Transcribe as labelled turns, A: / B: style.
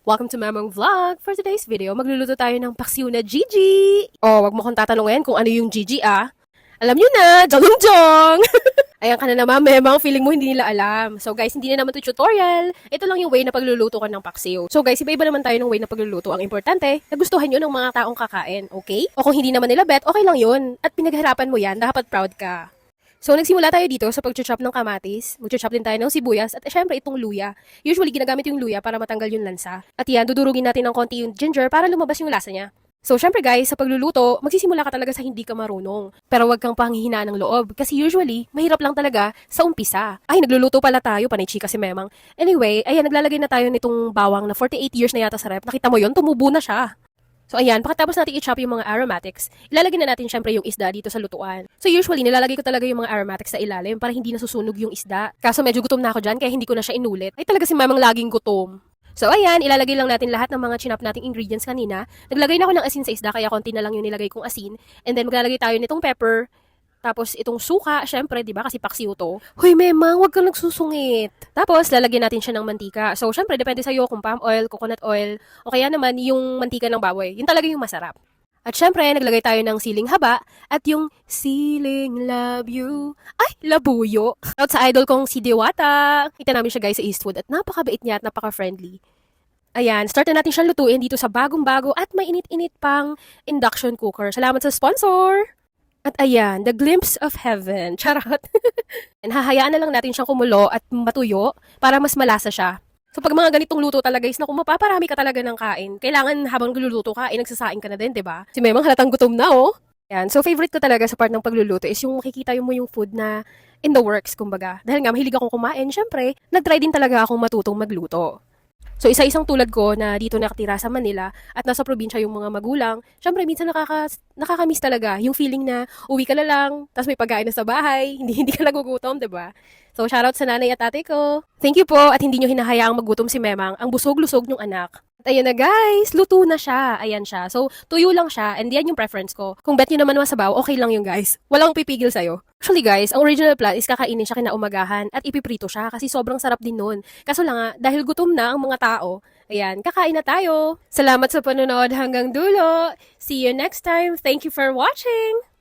A: Welcome to Mamang Vlog! For today's video, magluluto tayo ng paksiw na Gigi! Oh, wag mo kong tatanungin kung ano yung Gigi ah. Alam nyo na, jong-jong! Ayan ka na naman, memang feeling mo hindi nila alam. So guys, hindi na naman ito tutorial. Ito lang yung way na pagluluto ka ng paksiw. So guys, iba-iba naman tayo ng way na pagluluto. Ang importante, nagustuhan yun ng mga taong kakain, okay? O kung hindi naman nila bet, okay lang yun. At pinaghirapan mo yan, dapat proud ka. So, nagsimula tayo dito sa pag-chop ng kamatis. Mag-chop din tayo ng sibuyas at syempre itong luya. Usually, ginagamit yung luya para matanggal yung lansa. At yan, dudurugin natin ng konti yung ginger para lumabas yung lasa niya. So, syempre guys, sa pagluluto, magsisimula ka talaga sa hindi ka marunong. Pero wag kang panghihinaan ng loob. Kasi usually, mahirap lang talaga sa umpisa. Ay, nagluluto pala tayo, panay chika si Memang. Anyway, ayan, naglalagay na tayo nitong bawang na 48 years na yata sa rep. Nakita mo yon, tumubo na siya. So ayan, pagkatapos natin i-chop yung mga aromatics, ilalagay na natin syempre yung isda dito sa lutuan. So usually, nilalagay ko talaga yung mga aromatics sa ilalim para hindi nasusunog yung isda. Kaso medyo gutom na ako dyan, kaya hindi ko na siya inulit. Ay talaga si Mamang laging gutom. So ayan, ilalagay lang natin lahat ng mga chinap nating ingredients kanina. Naglagay na ako ng asin sa isda, kaya konti na lang yung nilagay kong asin. And then maglalagay tayo nitong pepper, tapos itong suka, syempre, 'di ba? Kasi paksiw 'to. Hoy, Memang, wag kang nagsusungit. Tapos lalagyan natin siya ng mantika. So, syempre, depende sa iyo kung palm oil, coconut oil, o kaya naman yung mantika ng baboy. Yun talaga yung masarap. At syempre, naglagay tayo ng siling haba at yung siling love you. Ay, labuyo. Out sa idol kong si Diwata. Kita namin siya guys sa Eastwood at napakabait niya at napaka-friendly. Ayan, start na natin siyang lutuin dito sa bagong-bago at mainit-init pang induction cooker. Salamat sa sponsor! At ayan, the glimpse of heaven. Charot. And hahayaan na lang natin siyang kumulo at matuyo para mas malasa siya. So pag mga ganitong luto talaga is naku, mapaparami ka talaga ng kain. Kailangan habang nagluluto ka, nagsasaing ka na din, 'di ba? Si Memang halatang gutom na, oh. Yan. So favorite ko talaga sa part ng pagluluto is yung makikita mo yung food na in the works, kumbaga. Dahil nga mahilig akong kumain, syempre, nag-try din talaga akong matutong magluto. So, isa-isang tulad ko na dito nakatira sa Manila at nasa probinsya yung mga magulang, syempre, minsan nakakamiss talaga yung feeling na uwi ka na lang, tapos may pagkain na sa bahay, hindi ka nagugutom, 'di ba? So, shoutout sa nanay at ate ko. Thank you po at hindi nyo hinahayaang magutom si Memang, ang busog-lusog ng anak. At ayan na guys, luto na siya. Ayan siya. So, tuyo lang siya and yan yung preference ko. Kung bet nyo naman masabaw, okay lang yung guys. Walang pipigil sa'yo. Actually guys, ang original plan is kakainin siya kinaumagahan at ipiprito siya kasi sobrang sarap din nun. Kaso lang nga, dahil gutom na ang mga tao, ayan, kakain na tayo. Salamat sa panonood hanggang dulo. See you next time. Thank you for watching!